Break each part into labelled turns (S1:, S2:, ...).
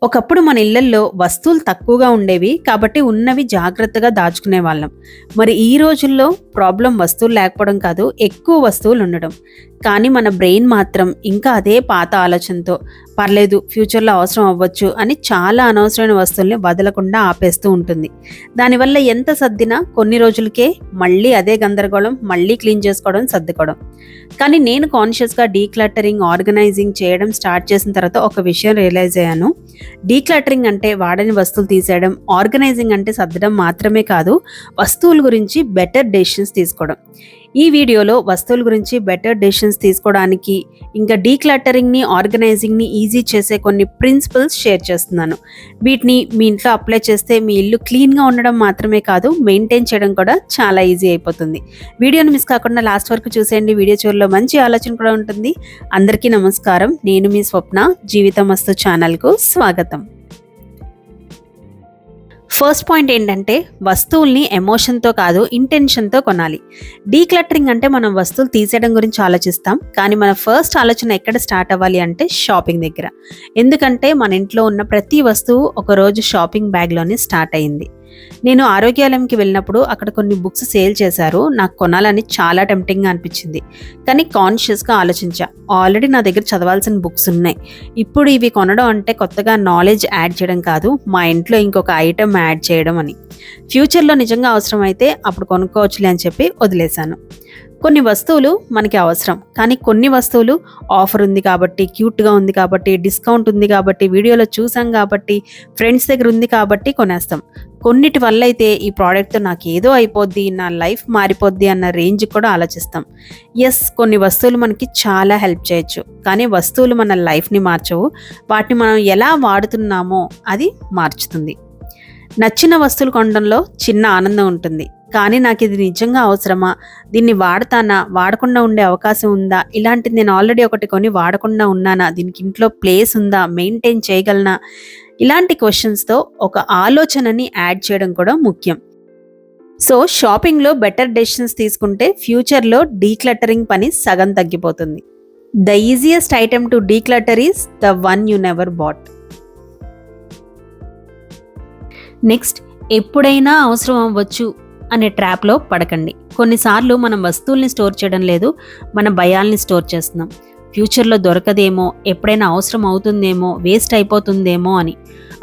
S1: ఒకప్పుడు మన ఇళ్లల్లో వస్తువులు తక్కువగా ఉండేవి కాబట్టి ఉన్నవి జాగ్రత్తగా దాచుకునే వాళ్ళం. మరి ఈ రోజుల్లో ప్రాబ్లం వస్తువులు లేకపోవడం కాదు, ఎక్కువ వస్తువులు ఉండడం. కానీ మన బ్రెయిన్ మాత్రం ఇంకా అదే పాత ఆలోచనతో పర్లేదు ఫ్యూచర్లో అవసరం అవ్వచ్చు అని చాలా అనవసరమైన వస్తువుల్ని వదలకుండా ఆపేస్తూ ఉంటుంది. దానివల్ల ఎంత సర్దినా కొన్ని రోజులకే మళ్ళీ అదే గందరగోళం, మళ్ళీ క్లీన్ చేసుకోవడం, సర్దుకోవడం. కానీ నేను కాన్షియస్గా డీక్లటరింగ్, ఆర్గనైజింగ్ చేయడం స్టార్ట్ చేసిన తర్వాత ఒక విషయం రియలైజ్ అయ్యాను. డీక్లటరింగ్ అంటే వాడని వస్తువులు తీసేయడం, ఆర్గనైజింగ్ అంటే సర్దడం మాత్రమే కాదు, వస్తువుల గురించి బెటర్ డెసిషన్స్ తీసుకోవడం. ఈ వీడియోలో వస్తువుల గురించి బెటర్ డెసిషన్స్ తీసుకోవడానికి, ఇంకా డీక్లటరింగ్ని, ఆర్గనైజింగ్ని ఈజీ చేసే కొన్ని ప్రిన్సిపల్స్ షేర్ చేస్తున్నాను. వీటిని మీ ఇంట్లో అప్లై చేస్తే మీ ఇల్లు క్లీన్గా ఉండడం మాత్రమే కాదు, మెయింటైన్ చేయడం కూడా చాలా ఈజీ అయిపోతుంది. వీడియోని మిస్ కాకుండా లాస్ట్ వరకు చూసేయండి. వీడియో చివరిలో మంచి ఆలోచన కూడా ఉంటుంది. అందరికీ నమస్కారం. నేను మీ స్వప్న. జీవితమస్తు ఛానల్కు స్వాగతం. ఫస్ట్ పాయింట్ ఏంటంటే, వస్తువుల్ని ఎమోషన్తో కాదు, ఇంటెన్షన్తో కొనాలి. డీక్లటరింగ్ అంటే మనం వస్తువులు తీసేయడం గురించి ఆలోచిస్తాం, కానీ మన ఫస్ట్ ఆలోచన ఎక్కడ స్టార్ట్ అవ్వాలి అంటే షాపింగ్ దగ్గర. ఎందుకంటే మన ఇంట్లో ఉన్న ప్రతి వస్తువు ఒకరోజు షాపింగ్ బ్యాగ్లోనే స్టార్ట్ అయింది. నేను ఆరోగ్యాలయంకి వెళ్ళినప్పుడు అక్కడ కొన్ని బుక్స్ సేల్ చేశారు. నాకు కొనాలని చాలా టెంప్టింగ్గా అనిపించింది, కానీ కాన్షియస్గా ఆలోచించా. ఆల్రెడీ నా దగ్గర చదవాల్సిన బుక్స్ ఉన్నాయి. ఇప్పుడు ఇవి కొనడం అంటే కొత్తగా నాలెడ్జ్ యాడ్ చేయడం కాదు, మా ఇంట్లో ఇంకొక ఐటెం యాడ్ చేయడం అని. ఫ్యూచర్లో నిజంగా అవసరం అయితే అప్పుడు కొనుక్కోవచ్చులే అని చెప్పి వదిలేశాను. కొన్ని వస్తువులు మనకి అవసరం, కానీ కొన్ని వస్తువులు ఆఫర్ ఉంది కాబట్టి, క్యూట్గా ఉంది కాబట్టి, డిస్కౌంట్ ఉంది కాబట్టి, వీడియోలో చూసాం కాబట్టి, ఫ్రెండ్స్ దగ్గర ఉంది కాబట్టి కొనేస్తాం. కొన్నిటి వల్ల అయితే ఈ ప్రోడక్ట్తో నాకు ఏదో అయిపోద్ది, నా లైఫ్ మారిపోద్ది అన్న రేంజ్ కూడా ఆలోచిస్తాం. ఎస్, కొన్ని వస్తువులు మనకి చాలా హెల్ప్ చేయొచ్చు, కానీ వస్తువులు మన లైఫ్ని మార్చవు. వాటిని మనం ఎలా వాడుతున్నామో అది మార్చుతుంది. నచ్చిన వస్తువులు కొనడంలో చిన్న ఆనందం ఉంటుంది, కానీ నాకు ఇది నిజంగా అవసరమా, దీన్ని వాడతానా, వాడకుండా ఉండే అవకాశం ఉందా, ఇలాంటిది నేను ఆల్రెడీ ఒకటి కొని వాడకుండా ఉన్నానా, దీనికి ఇంట్లో ప్లేస్ ఉందా, మెయింటైన్ చేయగలనా, ఇలాంటి క్వశ్చన్స్తో ఒక ఆలోచనని యాడ్ చేయడం కూడా ముఖ్యం. సో షాపింగ్లో బెటర్ డెసిషన్స్ తీసుకుంటే ఫ్యూచర్లో డీక్లటరింగ్ పని సగం తగ్గిపోతుంది. The easiest item to declutter is the one you never bought. Next, ఎప్పుడైనా అవసరం అవ్వచ్చు అనే ట్రాప్లో పడకండి. కొన్నిసార్లు మనం వస్తువుల్ని స్టోర్ చేయడం లేదు, మన భయాల్ని స్టోర్ చేస్తున్నాం. ఫ్యూచర్లో దొరకదేమో, ఎప్పుడైనా అవసరం అవుతుందేమో, వేస్ట్ అయిపోతుందేమో అని.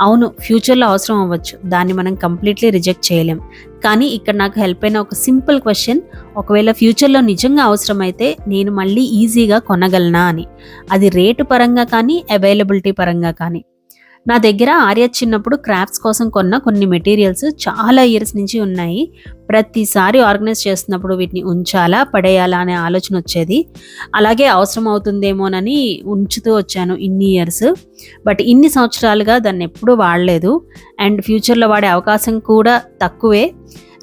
S1: అవును, ఫ్యూచర్లో అవసరం అవ్వచ్చు, దాన్ని మనం కంప్లీట్లీ రిజెక్ట్ చేయలేం. కానీ ఇక్కడ నాకు హెల్ప్ అయిన ఒక సింపుల్ క్వశ్చన్: ఒకవేళ ఫ్యూచర్లో నిజంగా అవసరమైతే నేను మళ్ళీ ఈజీగా కొనగలనా అని. అది రేటు పరంగా కానీ, అవైలబిలిటీ పరంగా కానీ. నా దగ్గర ఆర్య చిన్నప్పుడు క్రాఫ్ట్స్ కోసం కొన్న కొన్ని మెటీరియల్స్ చాలా ఇయర్స్ నుంచి ఉన్నాయి. ప్రతిసారి ఆర్గనైజ్ చేస్తున్నప్పుడు వీటిని ఉంచాలా, పడేయాలా అనే ఆలోచన వచ్చేది. అలాగే అవసరం అవుతుందేమోనని ఉంచుతూ వచ్చాను ఇన్ని ఇయర్స్. బట్ ఇన్ని సంవత్సరాలుగా దాన్ని ఎప్పుడూ వాడలేదు, అండ్ ఫ్యూచర్లో వాడే అవకాశం కూడా తక్కువే.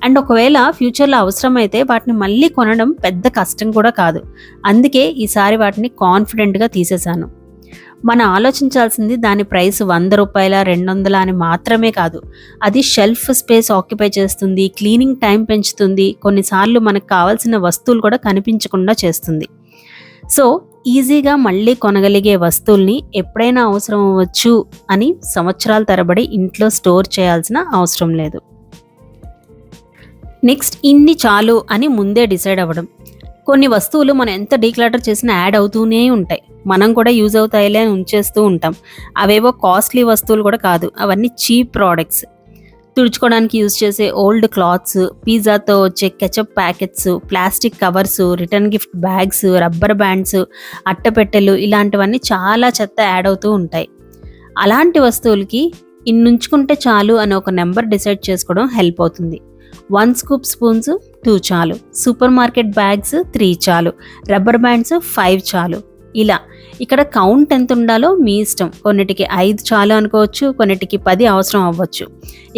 S1: అండ్ ఒకవేళ ఫ్యూచర్లో అవసరమైతే వాటిని మళ్ళీ కొనడం పెద్ద కష్టం కూడా కాదు. అందుకే ఈసారి వాటిని కాన్ఫిడెంట్గా తీసేశాను. మనం ఆలోచించాల్సింది దాని ప్రైస్ 100 రూపాయల, 200 అని మాత్రమే కాదు. అది షెల్ఫ్ స్పేస్ ఆక్యుపై చేస్తుంది, క్లీనింగ్ టైం పెంచుతుంది, కొన్నిసార్లు మనకు కావాల్సిన వస్తువులు కూడా కనిపించకుండా చేస్తుంది. సో ఈజీగా మళ్ళీ కొనగలిగే వస్తువుల్ని ఎప్పుడైనా అవసరం అవ్వచ్చు అని సంవత్సరాల తరబడి ఇంట్లో స్టోర్ చేయాల్సిన అవసరం లేదు. నెక్స్ట్, ఇన్ని చాలు అని ముందే డిసైడ్ అవ్వడం. కొన్ని వస్తువులు మనం ఎంత డీక్లటర్ చేసినా యాడ్ అవుతూనే ఉంటాయి. మనం కూడా యూజ్ అవుతాయిలే అని ఉంచేస్తూ ఉంటాం. అవేవో కాస్ట్లీ వస్తువులు కూడా కాదు, అవన్నీ చీప్ ప్రోడక్ట్స్. తుడుచుకోవడానికి యూజ్ చేసే ఓల్డ్ క్లాత్స్, పిజ్జాతో వచ్చే ketchup packets, plastic covers, return gift bags, rubber bands, అట్టపెట్టెలు, ఇలాంటివన్నీ చాలా చెత్త యాడ్ అవుతూ ఉంటాయి. అలాంటి వస్తువులకి ఇన్నుంచుకుంటే చాలు అని ఒక నెంబర్ డిసైడ్ చేసుకోవడం హెల్ప్ అవుతుంది. 1 స్కూప్ స్పూన్స్ 2 చాలు, సూపర్ మార్కెట్ బ్యాగ్స్ 3 చాలు, రబ్బర్ బ్యాండ్స్ 5 చాలు. ఇలా ఇక్కడ కౌంట్ ఎంత ఉండాలో మీ ఇష్టం. కొన్నిటికి 5 చాలు అనుకోవచ్చు, కొన్నిటికి 10 అవసరం అవ్వచ్చు.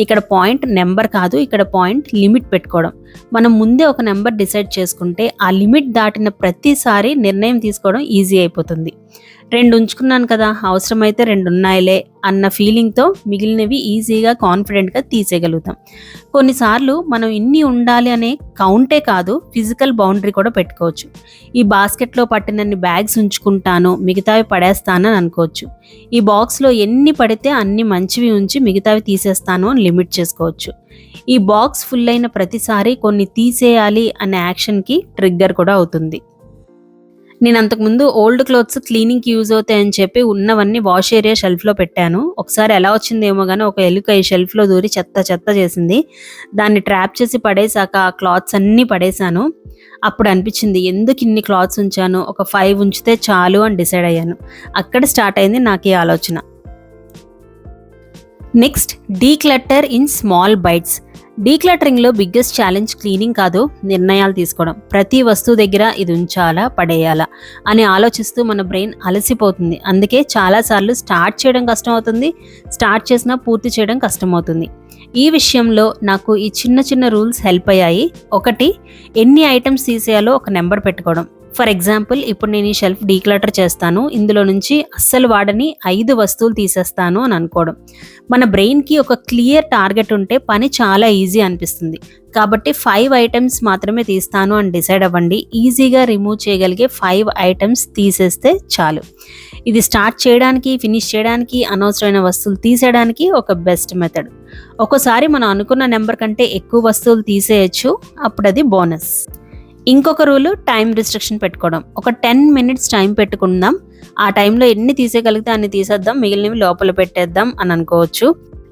S1: ఇక్కడ పాయింట్ నెంబర్ కాదు, ఇక్కడ పాయింట్ లిమిట్ పెట్టుకోవడం. మనం ముందే ఒక నెంబర్ డిసైడ్ చేసుకుంటే ఆ లిమిట్ దాటిన ప్రతిసారి నిర్ణయం తీసుకోవడం ఈజీ అయిపోతుంది. 2 ఉంచుకున్నాను కదా, అవసరమైతే 2 ఉన్నాయిలే అన్న ఫీలింగ్తో మిగిలినవి ఈజీగా కాన్ఫిడెంట్గా తీసేయగలుగుతాం. కొన్నిసార్లు మనం ఇన్ని ఉండాలి అనే కౌంటే కాదు, ఫిజికల్ బౌండరీ కూడా పెట్టుకోవచ్చు. ఈ బాస్కెట్లో పట్టినన్ని బ్యాగ్స్ ఉంచుకుంటాను, మిగతావి పడేస్తానని అనుకోవచ్చు. ఈ బాక్స్లో ఎన్ని పడితే అన్ని మంచివి ఉంచి మిగతావి తీసేస్తాను అని లిమిట్ చేసుకోవచ్చు. ఈ బాక్స్ ఫుల్ అయిన ప్రతిసారి కొన్ని తీసేయాలి అనే యాక్షన్కి ట్రిగ్గర్ కూడా అవుతుంది. నేను అంతకుముందు ఓల్డ్ క్లోత్స్ క్లీనింగ్కి యూజ్ అవుతాయని చెప్పి ఉన్నవన్నీ వాష్ ఏరియా షెల్ఫ్లో పెట్టాను. ఒకసారి ఎలా వచ్చిందేమో కానీ ఒక ఎలుక ఈ షెల్ఫ్లో దూరి చెత్త చెత్త చేసింది. దాన్ని ట్రాప్ చేసి పడేసాక ఆ క్లాత్స్ అన్నీ పడేశాను. అప్పుడు అనిపించింది ఎందుకు ఇన్ని క్లాత్స్ ఉంచాను, ఒక 5 ఉంచితే చాలు అని డిసైడ్ అయ్యాను. అక్కడ స్టార్ట్ అయింది నాకు ఈ ఆలోచన. Next, declutter in small bites. డీక్లటరింగ్లో బిగ్గెస్ట్ ఛాలెంజ్ క్లీనింగ్ కాదు, నిర్ణయాలు తీసుకోవడం. ప్రతి వస్తువు దగ్గర ఇది ఉంచాలా పడేయాలా అని ఆలోచిస్తూ మన బ్రెయిన్ అలసిపోతుంది. అందుకే చాలాసార్లు స్టార్ట్ చేయడం కష్టం అవుతుంది, స్టార్ట్ చేసినా పూర్తి చేయడం కష్టమవుతుంది. ఈ విషయంలో నాకు ఈ చిన్న చిన్న రూల్స్ హెల్ప్ అయ్యాయి. ఒకటి, ఎన్ని ఐటమ్స్ తీసేయాలో ఒక నెంబర్ పెట్టుకోవడం. ఫర్ ఎగ్జాంపుల్, ఇప్పుడు నేను ఈ షెల్ఫ్ డీక్లటర్ చేస్తాను, ఇందులో నుంచి అస్సలు వాడని 5 వస్తువులు తీసేస్తాను అని అనుకోవడం. మన బ్రెయిన్కి ఒక క్లియర్ టార్గెట్ ఉంటే పని చాలా ఈజీ అనిపిస్తుంది. కాబట్టి 5 ఐటమ్స్ మాత్రమే తీస్తాను అని డిసైడ్ అవ్వండి. ఈజీగా రిమూవ్ చేయగలిగే 5 ఐటమ్స్ తీసేస్తే చాలు. ఇది స్టార్ట్ చేయడానికి, ఫినిష్ చేయడానికి, అనవసరమైన వస్తువులు తీసేయడానికి ఒక బెస్ట్ మెథడ్. ఒక్కోసారి మనం అనుకున్న నెంబర్ కంటే ఎక్కువ వస్తువులు తీసేయచ్చు, అప్పుడు అది బోనస్. ఇంకొక రూలు, టైం రిస్ట్రిక్షన్ పెట్టుకోవడం. ఒక 10 minutes టైం పెట్టుకుందాం, ఆ టైంలో ఎన్ని తీసేయగలిగితే అన్ని తీసేద్దాం, మిగిలినవి లోపల పెట్టేద్దాం అని అనుకోవచ్చు.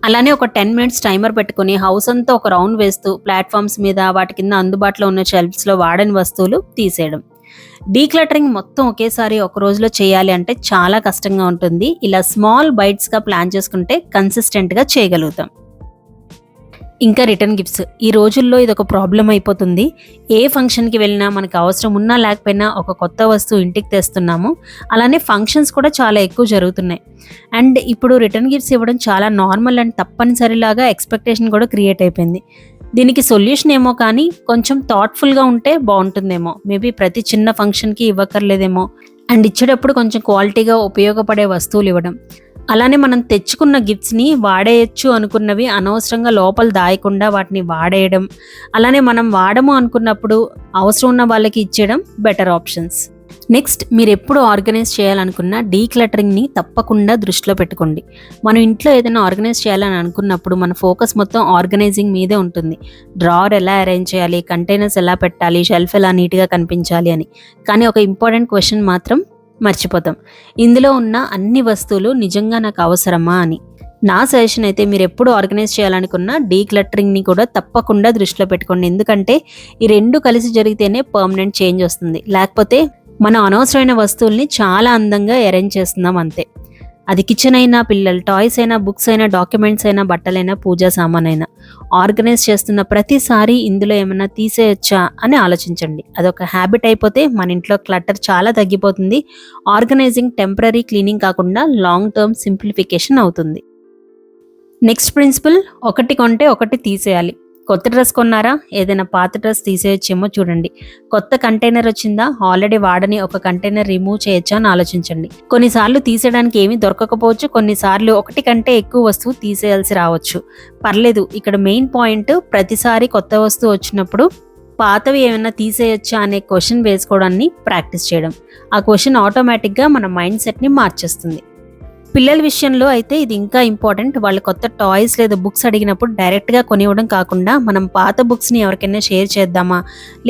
S1: అలానే ఒక 10 minutes టైమర్ పెట్టుకుని హౌస్ అంతా ఒక రౌండ్ వేస్తూ ప్లాట్ఫామ్స్ మీద, వాటి కింద అందుబాటులో ఉన్న షెల్ఫ్స్లో వాడని వస్తువులు తీసేయడం. డీక్లటరింగ్ మొత్తం ఒకేసారి ఒక రోజులో చేయాలి అంటే చాలా కష్టంగా ఉంటుంది. ఇలా స్మాల్ బైట్స్గా ప్లాన్ చేసుకుంటే కన్సిస్టెంట్గా చేయగలుగుతాం. ఇంకా రిటర్న్ గిఫ్ట్స్. ఈ రోజుల్లో ఇది ఒక ప్రాబ్లం అయిపోతుంది. ఏ ఫంక్షన్కి వెళ్ళినా మనకు అవసరం ఉన్నా లేకపోయినా ఒక కొత్త వస్తువు ఇంటికి తెస్తున్నాము. అలానే ఫంక్షన్స్ కూడా చాలా ఎక్కువ జరుగుతున్నాయి. అండ్ ఇప్పుడు రిటర్న్ గిఫ్ట్స్ ఇవ్వడం చాలా నార్మల్ అండ్ తప్పనిసరిలాగా ఎక్స్పెక్టేషన్ కూడా క్రియేట్ అయిపోయింది. దీనికి సొల్యూషన్ ఏమో కానీ కొంచెం థాట్ఫుల్గా ఉంటే బాగుంటుందేమో. మేబీ ప్రతి చిన్న ఫంక్షన్కి ఇవ్వక్కర్లేదేమో. అండ్ ఇచ్చేటప్పుడు కొంచెం క్వాలిటీగా ఉపయోగపడే వస్తువులు ఇవ్వడం. అలానే మనం తెచ్చుకున్న గిఫ్ట్స్ని వాడేయచ్చు అనుకున్నవి అనవసరంగా లోపల దాయకుండా వాటిని వాడేయడం. అలానే మనం వాడము అనుకున్నప్పుడు అవసరం ఉన్న వాళ్ళకి ఇచ్చేయడం బెటర్ ఆప్షన్స్. నెక్స్ట్, మీరు ఎప్పుడు ఆర్గనైజ్ చేయాలనుకున్న డీక్లటరింగ్ని తప్పకుండా దృష్టిలో పెట్టుకోండి. మనం ఇంట్లో ఏదైనా ఆర్గనైజ్ చేయాలని అనుకున్నప్పుడు మన ఫోకస్ మొత్తం ఆర్గనైజింగ్ మీదే ఉంటుంది. డ్రావర్ ఎలా అరేంజ్ చేయాలి, కంటైనర్స్ ఎలా పెట్టాలి, షెల్ఫ్ ఎలా నీట్గా కనిపించాలి అని. కానీ ఒక ఇంపార్టెంట్ క్వశ్చన్ మాత్రం మర్చిపోతాం, ఇందులో ఉన్న అన్ని వస్తువులు నిజంగా నాకు అవసరమా అని. నా సజెషన్ అయితే మీరు ఎప్పుడు ఆర్గనైజ్ చేయాలనుకున్న డీక్లటరింగ్ని కూడా తప్పకుండా దృష్టిలో పెట్టుకోండి. ఎందుకంటే ఈ 2 కలిసి జరిగితేనే పర్మనెంట్ చేంజ్ వస్తుంది. లేకపోతే మనం అనవసరమైన వస్తువుల్ని చాలా అందంగా అరేంజ్ చేస్తున్నాం అంతే. అది కిచెన్ అయినా, పిల్లల టాయ్స్ అయినా, బుక్స్ అయినా, డాక్యుమెంట్స్ అయినా, బట్టలైనా, పూజా సామాన్ అయినా. ఆర్గనైజ్ చేస్తున్న ప్రతిసారి ఇందులో ఏమైనా తీసేయచ్చా అని ఆలోచించండి. అదొక హ్యాబిట్ అయిపోతే మన ఇంట్లో క్లటర్ చాలా తగ్గిపోతుంది. ఆర్గనైజింగ్ టెంపరీ క్లీనింగ్ కాకుండా లాంగ్ టర్మ్ సింప్లిఫికేషన్ అవుతుంది. నెక్స్ట్ ప్రిన్సిపల్, ఒకటి కొంటే ఒకటి తీసేయాలి. కొత్త డ్రెస్ కొన్నారా, ఏదైనా పాత డ్రెస్ తీసేయచ్చేమో చూడండి. కొత్త కంటైనర్ వచ్చిందా, ఆల్రెడీ వాడని ఒక కంటైనర్ రిమూవ్ చేయొచ్చా అని ఆలోచించండి. కొన్నిసార్లు తీసేయడానికి ఏమీ దొరకకపోవచ్చు, కొన్నిసార్లు ఒకటి కంటే ఎక్కువ వస్తువు తీసేయాల్సి రావచ్చు. పర్లేదు, ఇక్కడ మెయిన్ పాయింట్ ప్రతిసారి కొత్త వస్తువు వచ్చినప్పుడు పాతవి ఏమైనా తీసేయచ్చా అనే క్వశ్చన్ వేసుకోవడాన్ని ప్రాక్టీస్ చేయడం. ఆ క్వశ్చన్ ఆటోమేటిక్గా మన మైండ్ సెట్ని మార్చేస్తుంది. పిల్లల విషయంలో అయితే ఇది ఇంకా ఇంపార్టెంట్. వాళ్ళు కొత్త టాయ్స్ లేదా బుక్స్ అడిగినప్పుడు డైరెక్ట్గా కొనివ్వడం కాకుండా మనం పాత బుక్స్ని ఎవరికైనా షేర్ చేద్దామా,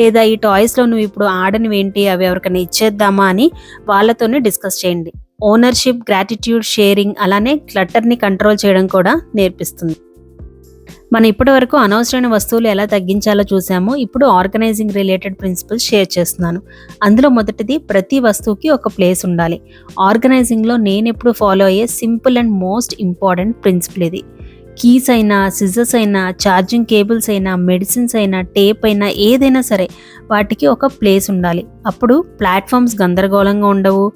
S1: లేదా ఈ టాయ్స్లో నువ్వు ఇప్పుడు ఆడనివి ఏంటి అవి ఎవరికైనా ఇచ్చేద్దామా అని వాళ్ళతోనే డిస్కస్ చేయండి. ఓనర్షిప్, గ్రాటిట్యూడ్, షేరింగ్ అలానే క్లటర్ని కంట్రోల్ చేయడం కూడా నేర్పిస్తుంది. మనం ఇప్పటివరకు అనవసరమైన వస్తువులు ఎలా తగ్గించాలో చూసాము. ఇప్పుడు ఆర్గనైజింగ్ రిలేటెడ్ ప్రిన్సిపల్స్ షేర్ చేస్తున్నాను. అందులో మొదటిది, ప్రతి వస్తువుకి ఒక ప్లేస్ ఉండాలి. ఆర్గనైజింగ్లో నేను ఎప్పుడు ఫాలో అయ్యే simple and most important principle ఇది. కీస్ అయినా, సిజర్స్ అయినా, ఛార్జింగ్ కేబుల్స్ అయినా, మెడిసిన్స్ అయినా, టేప్ అయినా, ఏదైనా సరే వాటికి ఒక ప్లేస్ ఉండాలి. అప్పుడు ప్లాట్ఫామ్స్ గందరగోళంగా ఉండవు,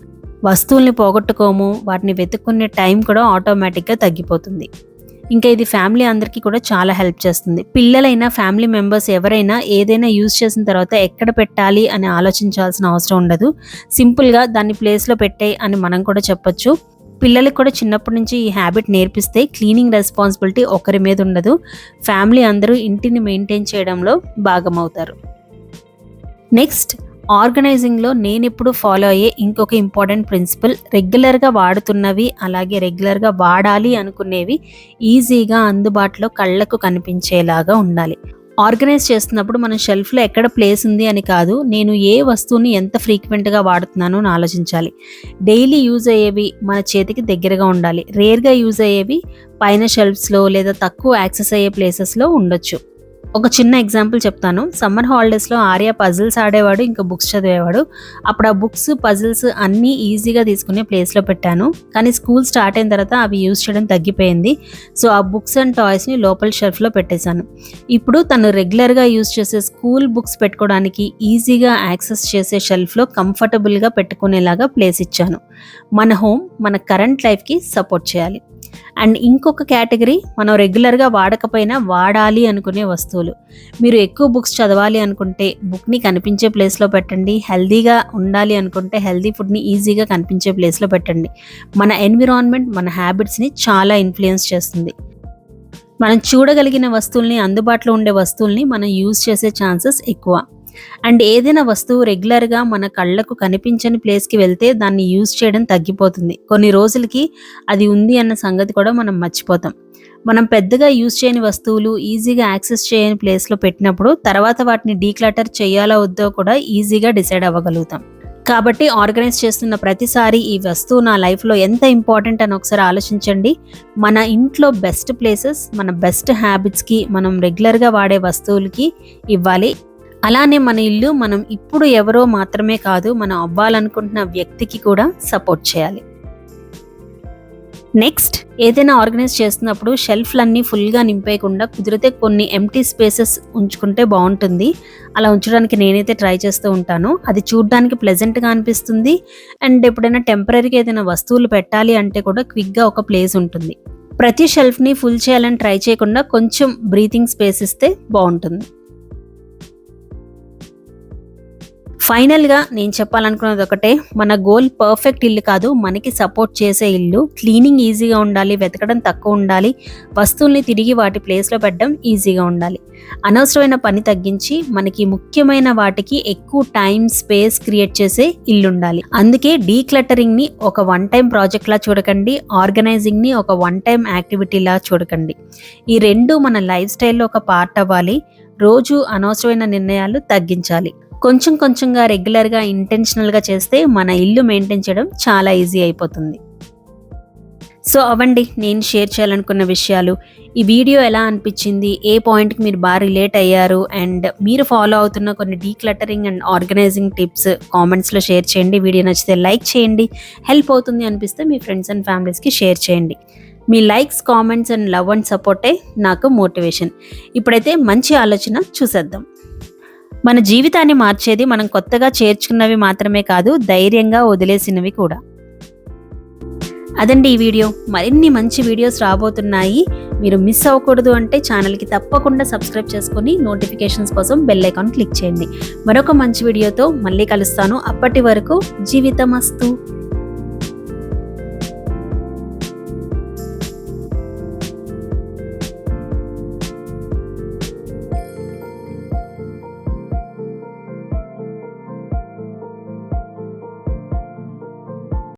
S1: వస్తువుల్ని పోగొట్టుకోము, వాటిని వెతుక్కునే టైం కూడా ఆటోమేటిక్గా తగ్గిపోతుంది. ఇంకా ఇది ఫ్యామిలీ అందరికీ కూడా చాలా హెల్ప్ చేస్తుంది. పిల్లలైనా, ఫ్యామిలీ మెంబర్స్ ఎవరైనా ఏదైనా యూజ్ చేసిన తర్వాత ఎక్కడ పెట్టాలి అని ఆలోచించాల్సిన అవసరం ఉండదు. సింపుల్గా దాన్ని ప్లేస్లో పెట్టే అని మనం కూడా చెప్పొచ్చు. పిల్లలకు కూడా చిన్నప్పటి నుంచి ఈ హ్యాబిట్ నేర్పిస్తే క్లీనింగ్ రెస్పాన్సిబిలిటీ ఒకరి మీద ఉండదు. ఫ్యామిలీ అందరూ ఇంటిని మెయింటైన్ చేయడంలో భాగమవుతారు. నెక్స్ట్, ఆర్గనైజింగ్లో నేను ఇప్పుడు ఫాలో అయ్యే ఇంకొక ఇంపార్టెంట్ ప్రిన్సిపల్, రెగ్యులర్గా వాడుతున్నవి అలాగే రెగ్యులర్గా వాడాలి అనుకునేవి ఈజీగా అందుబాటులో కళ్ళకు కనిపించేలాగా ఉండాలి. ఆర్గనైజ్ చేస్తున్నప్పుడు మనం షెల్ఫ్లో ఎక్కడ ప్లేస్ ఉంది అని కాదు, నేను ఏ వస్తువుని ఎంత ఫ్రీక్వెంట్గా వాడుతున్నానో అని ఆలోచించాలి. డైలీ యూజ్ అయ్యేవి మన చేతికి దగ్గరగా ఉండాలి. రేర్గా యూజ్ అయ్యేవి పైన షెల్ఫ్స్లో లేదా తక్కువ యాక్సెస్ అయ్యే ప్లేసెస్లో ఉండొచ్చు. ఒక చిన్న ఎగ్జాంపుల్ చెప్తాను. సమ్మర్ హాలిడేస్లో ఆర్య పజిల్స్ ఆడేవాడు, ఇంకా బుక్స్ చదివేవాడు. అప్పుడు ఆ బుక్స్, పజిల్స్ అన్నీ ఈజీగా తీసుకునే ప్లేస్లో పెట్టాను. కానీ స్కూల్ స్టార్ట్ అయిన తర్వాత అవి యూజ్ చేయడం తగ్గిపోయింది. సో ఆ బుక్స్ అండ్ టాయ్స్ని లోపల షెల్ఫ్లో పెట్టేశాను. ఇప్పుడు తను రెగ్యులర్గా యూజ్ చేసే స్కూల్ బుక్స్ పెట్టుకోవడానికి ఈజీగా యాక్సెస్ చేసే షెల్ఫ్లో కంఫర్టబుల్గా పెట్టుకునేలాగా ప్లేస్ ఇచ్చాను. మన హోమ్ మన కరెంట్ లైఫ్కి సపోర్ట్ చేయాలి. అండ్ ఇంకొక కేటగిరీ, మనం రెగ్యులర్గా వాడకపోయినా వాడాలి అనుకునే వస్తువులు. మీరు ఎక్కువ బుక్స్ చదవాలి అనుకుంటే బుక్ని కనిపించే ప్లేస్లో పెట్టండి. హెల్దీగా ఉండాలి అనుకుంటే హెల్దీ ఫుడ్ని ఈజీగా కనిపించే ప్లేస్లో పెట్టండి. మన ఎన్విరాన్మెంట్ మన హ్యాబిట్స్ని చాలా ఇన్ఫ్లుయెన్స్ చేస్తుంది. మనం చూడగలిగిన వస్తువుల్ని, అందుబాటులో ఉండే వస్తువుల్ని మనం యూజ్ చేసే ఛాన్సెస్ ఎక్కువ. అండ్ ఏదైనా వస్తువు రెగ్యులర్గా మన కళ్ళకు కనిపించని ప్లేస్కి వెళ్తే దాన్ని యూజ్ చేయడం తగ్గిపోతుంది. కొన్ని రోజులకి అది ఉంది అన్న సంగతి కూడా మనం మర్చిపోతాం. మనం పెద్దగా యూజ్ చేయని వస్తువులు ఈజీగా యాక్సెస్ చేయని ప్లేస్లో పెట్టినప్పుడు తర్వాత వాటిని డీక్లటర్ చేయాలో వద్దో కూడా ఈజీగా డిసైడ్ అవ్వగలుగుతాం. కాబట్టి ఆర్గనైజ్ చేస్తున్న ప్రతిసారి ఈ వస్తువు నా లైఫ్లో ఎంత ఇంపార్టెంట్ అని ఒకసారి ఆలోచించండి. మన ఇంట్లో బెస్ట్ ప్లేసెస్ మన బెస్ట్ హ్యాబిట్స్కి, మనం రెగ్యులర్గా వాడే వస్తువులకి ఇవ్వాలి. అలానే మన ఇల్లు మనం ఇప్పుడు ఎవరో మాత్రమే కాదు, మనం అవ్వాలనుకుంటున్న వ్యక్తికి కూడా సపోర్ట్ చేయాలి. నెక్స్ట్, ఏదైనా ఆర్గనైజ్ చేస్తున్నప్పుడు షెల్ఫ్లన్నీ ఫుల్గా నింపేయకుండా కుదిరితే కొన్ని ఎంటీ స్పేసెస్ ఉంచుకుంటే బాగుంటుంది. అలా ఉంచడానికి నేనైతే ట్రై చేస్తూ ఉంటాను. అది చూడడానికి ప్లెజెంట్గా అనిపిస్తుంది. అండ్ ఎప్పుడైనా టెంపరీగా ఏదైనా వస్తువులు పెట్టాలి అంటే కూడా క్విక్గా ఒక ప్లేస్ ఉంటుంది. ప్రతి షెల్ఫ్ని ఫుల్ చేయాలని ట్రై చేయకుండా కొంచెం బ్రీతింగ్ స్పేస్ ఇస్తే బాగుంటుంది. ఫైనల్గా నేను చెప్పాలనుకున్నది ఒకటే, మన గోల్ పర్ఫెక్ట్ ఇల్లు కాదు, మనకి సపోర్ట్ చేసే ఇల్లు. క్లీనింగ్ ఈజీగా ఉండాలి, వెతకడం తక్కువ ఉండాలి, వస్తువుల్ని తిరిగి వాటి ప్లేస్లో పెట్టడం ఈజీగా ఉండాలి. అనవసరమైన పని తగ్గించి మనకి ముఖ్యమైన వాటికి ఎక్కువ టైం, స్పేస్ క్రియేట్ చేసే ఇల్లు ఉండాలి. అందుకే డీక్లటరింగ్ని ఒక వన్ టైం ప్రాజెక్ట్లా చూడకండి, ఆర్గనైజింగ్ని ఒక వన్ టైం యాక్టివిటీలా చూడకండి. ఈ రెండు మన లైఫ్ స్టైల్లో ఒక పార్ట్ అవ్వాలి. రోజు అనవసరమైన నిర్ణయాలు తగ్గించాలి. కొంచెం కొంచెంగా రెగ్యులర్గా ఇంటెన్షనల్గా చేస్తే మన ఇల్లు మెయింటైన్ చేయడం చాలా ఈజీ అయిపోతుంది. సో అవండి నేను షేర్ చేయాలనుకున్న విషయాలు. ఈ వీడియో ఎలా అనిపించింది, ఏ పాయింట్కి మీరు బాగా రిలేట్ అయ్యారు, అండ్ మీరు ఫాలో అవుతున్న కొన్ని డీక్లటరింగ్ అండ్ ఆర్గనైజింగ్ టిప్స్ కామెంట్స్లో షేర్ చేయండి. వీడియో నచ్చితే లైక్ చేయండి. హెల్ప్ అవుతుంది అనిపిస్తే మీ ఫ్రెండ్స్ అండ్ ఫ్యామిలీస్కి షేర్ చేయండి. మీ likes, comments and love and సపోర్టే నాకు మోటివేషన్. ఇప్పుడైతే మంచి ఆలోచన చూసేద్దాం. మన జీవితాన్ని మార్చేది మనం కొత్తగా చేర్చుకున్నవి మాత్రమే కాదు, ధైర్యంగా వదిలేసినవి కూడా. అదండి ఈ వీడియో. మరిన్ని మంచి వీడియోస్ రాబోతున్నాయి. మీరు మిస్ అవ్వకూడదు అంటే ఛానల్కి తప్పకుండా సబ్స్క్రైబ్ చేసుకొని నోటిఫికేషన్స్ కోసం బెల్ ఐకాన్ క్లిక్ చేయండి. మరొక మంచి వీడియోతో మళ్ళీ కలుస్తాను. అప్పటి వరకు జీవితమస్తు.